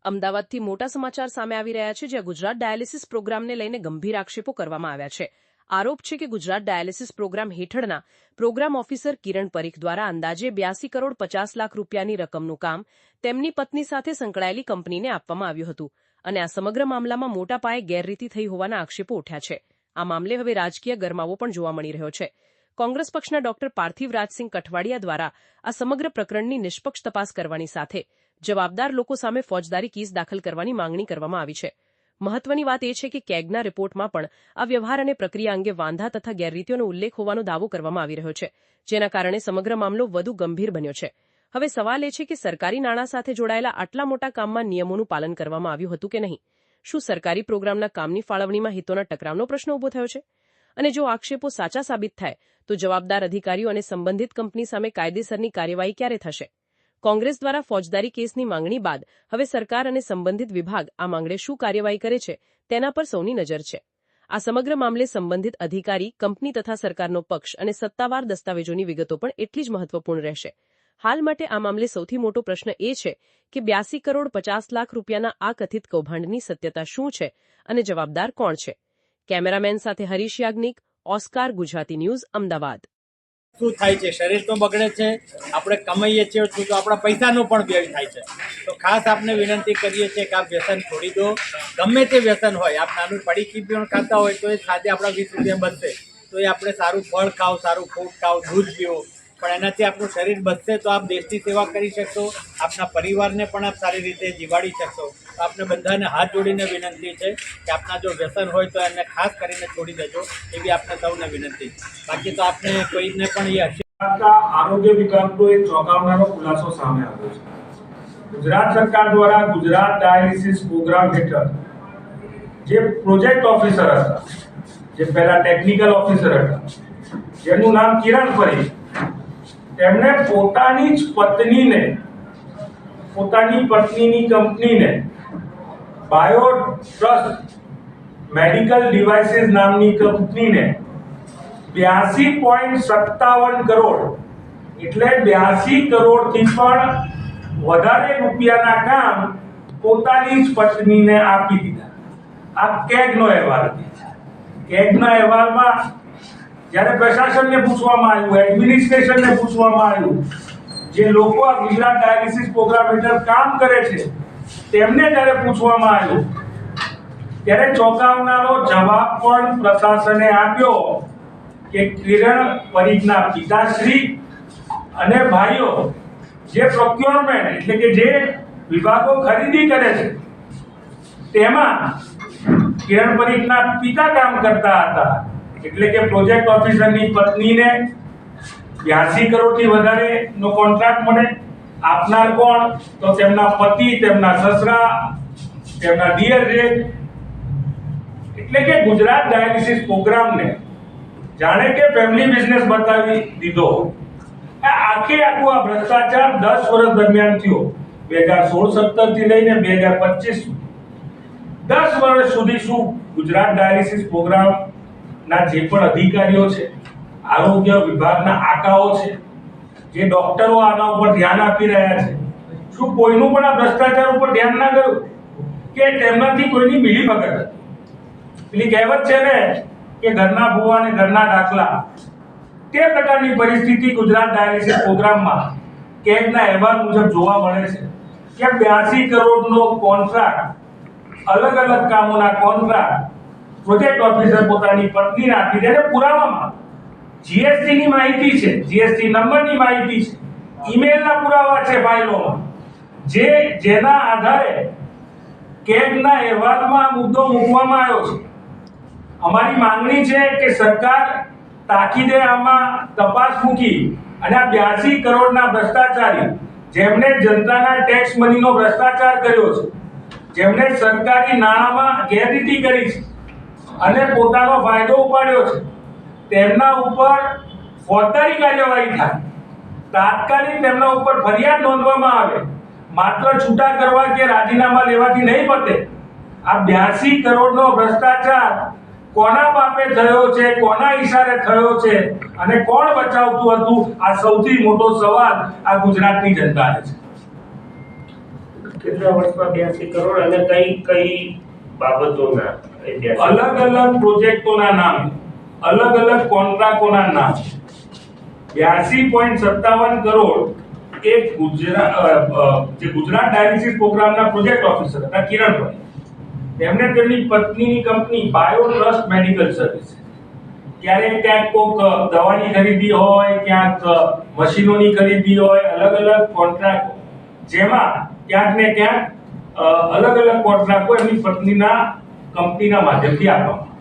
અમદાવાદથી મોટા સમાચાર સામે આવી રહ્યા છે, જ્યાં ગુજરાત ડાયાલિસિસ પ્રોગ્રામને લઈને ગંભીર આક્ષેપો કરવામાં આવ્યા છે. આરોપ છે કે ગુજરાત ડાયાલિસિસ પ્રોગ્રામ હેઠળના પ્રોગ્રામ ઓફિસર કિરણ પરીખ દ્વારા અંદાજે 82 કરોડ 50 લાખ રૂપિયાની રકમનું કામ તેમની પત્ની સાથે સંકળાયેલી કંપનીને આપવામાં આવ્યું હતું અને આ સમગ્ર મામલામાં મોટા પાયે ગેરરીતિ થઈ હોવાના આક્ષેપો ઉઠ્યા છે. આ મામલે હવે રાજકીય ગરમાવો પણ જોવા મળી રહ્યો છે. કોંગ્રેસ પક્ષના ડોક્ટર પાર્થિવ રાજસિંહ કઠવાડિયા દ્વારા આ સમગ્ર પ્રકરણની નિષ્પક્ષ તપાસ કરવાની સાથે જવાબદાર લોકો સામે ફોજદારી કેસ દાખલ કરવાની માંગણી કરવામાં આવી છે. મહત્વની વાત એ છે કે કેગના રિપોર્ટમાં પણ આ વ્યવહાર અને પ્રક્રિયા અંગે વાંધા તથા ગેરરીતિઓનો ઉલ્લેખ હોવાનો દાવો કરવામાં આવી રહ્યો છે, જેના કારણે સમગ્ર મામલો વધુ ગંભીર બન્યો છે. હવે સવાલ એ છે કે સરકારી નાણાં સાથે જોડાયેલા આટલા મોટા કામમાં નિયમોનું પાલન કરવામાં આવ્યું હતું કે નહીં? શું સરકારી પ્રોગ્રામના કામની ફાળવણીમાં હિતોના ટકરાવનો પ્રશ્ન ઉભો થયો છે? અને જો આક્ષેપો સાચા સાબિત થાય તો જવાબદાર અધિકારીઓ અને સંબંધિત કંપની સામે કાયદેસરની કાર્યવાહી ક્યારે થશે? કોંગ્રેસ દ્વારા ફોજદારી કેસની માંગણી બાદ હવે સરકાર અને સંબંધિત વિભાગ આ મામલે શું કાર્યવાહી કરે છે તેના પર સૌની નજર છે. આ સમગ્ર મામલે સંબંધિત અધિકારી, કંપની તથા સરકારનો પક્ષ અને સત્તાવાર દસ્તાવેજોની વિગતો પણ એટલી જ મહત્વપૂર્ણ રહેશે. હાલ માટે આ મામલે સૌથી મોટો પ્રશ્ન એ છે કે 82 કરોડ 50 લાખ રૂપિયાના આ કથિત કૌભાંડની સત્યતા શું છે અને જવાબદાર કોણ છે? કેમેરામેન સાથે હરીશ યાજ્ઞિક, ઓસ્કાર ગુજરાતી ન્યૂઝ, અમદાવાદ. શું થાય છે? શરીર તો બગડે છે, આપણે કમાઈએ છીએ તો આપણા પૈસાનો પણ વ્યય થાય છે. તો ખાસ આપને વિનંતી કરીએ છીએ કે આપ વ્યસન છોડી દો. ગમે તે વ્યસન હોય, આપ નાનું પડીકી પણ ખાતા હોય તો એ સાથે આપણા 20 રૂપિયા બચશે. તો એ આપણે સારું ફળ ખાઓ, સારું ફ્રૂટ ખાઓ, દૂધ પીવો, પણ એનાથી આપણું શરીર બચશે તો આપ દેશની સેવા કરી શકશો, આપના પરિવારને પણ આપ સારી રીતે જીવાડી શકશો. તો આપને બધાને હાથ જોડીને વિનંતી છે કે આપના જો વ્યસન હોય તો એને ખાસ કરીને છોડી દેજો, એવી આપને સૌને વિનંતી. બાકી તો આપને કોઈને પણ એ આરોગ્ય વિભાગનો એક ચોંકાવનારો ખુલાસો સામે આવ્યો છે. ગુજરાત સરકાર દ્વારા ગુજરાત ડાયાલિસિસ પ્રોગ્રામ હેઠળ જે પ્રોજેક્ટ ઓફિસર હતા, જે પહેલા ટેકનિકલ ઓફિસર હતા, જેનું નામ કિરણ પરીખ, તેમણે પોતાની જ પત્નીને, પોતાની પત્નીની કંપનીને બાયો ટ્રસ્ટ મેડિકલ ડિવાઇસીસ નામની કંપનીને 82.57 કરોડ એટલે 82 કરોડથી પણ વધારે રૂપિયાના કામ પોતાની જ પત્નીને આપી દીધા. આ કેગનો અહેવાલ છે. કેગના અહેવાલમાં જ્યારે પ્રશાસનને પૂછવામાં આવ્યું, એડમિનિસ્ટ્રેશનને પૂછવામાં આવ્યું, જે લોકો આ ગુજરાત ડાયાલિસિસ પ્રોગ્રામ હેઠળ કામ કરે છે તેમને જ્યારે પૂછવામાં આવ્યું ત્યારે ચોંકાવનારો જવાબ પણ પ્રશાસને આપ્યો કે કિરણ પરીખના પિતાશ્રી અને ભાઈઓ જે પ્રોક્યોરમેન્ટ એટલે કે જે વિભાગો ખરીદી કરે છે તેમાં કિરણ પરીખના પિતા કામ કરતા હતા. એટલે કે પ્રોજેક્ટ ઓફિસરની પત્નીને 82 કરોડથી વધારેનો કોન્ટ્રાક્ટ મળે. આપનાર કોણ? તો તેમના પતિ, તેમના સસરા, તેમના દિયર જેઠ. એટલે કે ગુજરાત ડાયાલિસિસ પ્રોગ્રામને જાણે કે ફેમિલી બિઝનેસ બતાવી દીધો. આખું આ ભ્રષ્ટાચાર 10 વર્ષ દરમિયાન થયો, 2016-17 થી લઈને 2025 10 વર્ષ સુધી. શું ગુજરાત ડાયાલિસિસ પ્રોગ્રામ ના જે પણ અધિકારીઓ છે, આરોગ્ય વિભાગના આકાઓ છે, જે ડોક્ટરો આના ઉપર ધ્યાન આપી રહ્યા છે, શું કોઈનું પણ આ ભ્રષ્ટાચાર ઉપર ધ્યાન ના ગયું કે તેમનાથી કોઈની મિલીભગત હતી? પેલી કહેવત છે ને કે ઘરના ભૂવા અને ઘરના દાખલા, તે પ્રકારની પરિસ્થિતિ ગુજરાત ડાયાલિસિસ પ્રોગ્રામમાં કેગના અહેવાલ મુજબ જોવા મળે છે કે 82 કરોડનો કોન્ટ્રાક્ટ, અલગ અલગ કામોના કોન્ટ્રાક્ટ પ્રોજેક્ટ ઓફિસર પોતાની પત્નીને આપી દે. પુરાવામાં જીએસટી ની માહિતી છે, જીએસટી નંબરની માહિતી છે, ઈમેલના પુરાવા છે ફાઇલોમાં, જેના આધારે કેગના અહેવાલમાં મુદ્દો મૂકવામાં આવ્યો છે. અમારી માંગણી છે કે સરકાર તાકીદે આમાં તપાસ મૂકી અને આ 82 કરોડના ભ્રષ્ટાચારી, જેમણે જનતાના ટેક્સ મનીનો ભ્રષ્ટાચાર કર્યો છે, જેમણે સરકારી નાણાંમાં ગેરરીતિ કરી છે અને પોતાનો ફાયદો ઉપાડ્યો છે, તેમના ઉપર ફોજદારી કાર્યવાહી થાય, તાત્કાલિક તેમના ઉપર ફરિયાદ નોંધવામાં આવે. માત્ર છૂટા કરવા કે રાજીનામા લેવાથી નહીં પતે. આ 82 કરોડનો ભ્રષ્ટાચાર કોના બાપે થયો છે, કોના ઈશારે થયો છે અને કોણ બચાવતું હતું? આ સૌથી મોટો સવાલ આ ગુજરાતની જનતાને છે. કેટલા વર્ષમાં 82 કરોડ અને કઈ બાબતોના એ 82? અલગ અલગ પ્રોજેક્ટોના નામ, અલગ અલગ કોન્ટ્રાક્ટોના નામ. 82.57 કરોડ એ ગુજરાત ડાયાલિસિસ પ્રોગ્રામના પ્રોજેક્ટ ઓફિસર હતા કિરણભાઈ. તેમણે તેમની પત્નીની company bio trust medical service, ક્યારેક ક્યાંક કોઈક દવાની ખરીદી હોય, ક્યાંક મશીનોની ખરીદી હોય, અલગ અલગ કોન્ટ્રાક્ટ, જેમાં ક્યાંક ને ક્યાંક અલગ અલગ કોન્ટ્રાક્ટો એમની પત્નીના કંપનીના માધ્યમથી આપવામાં.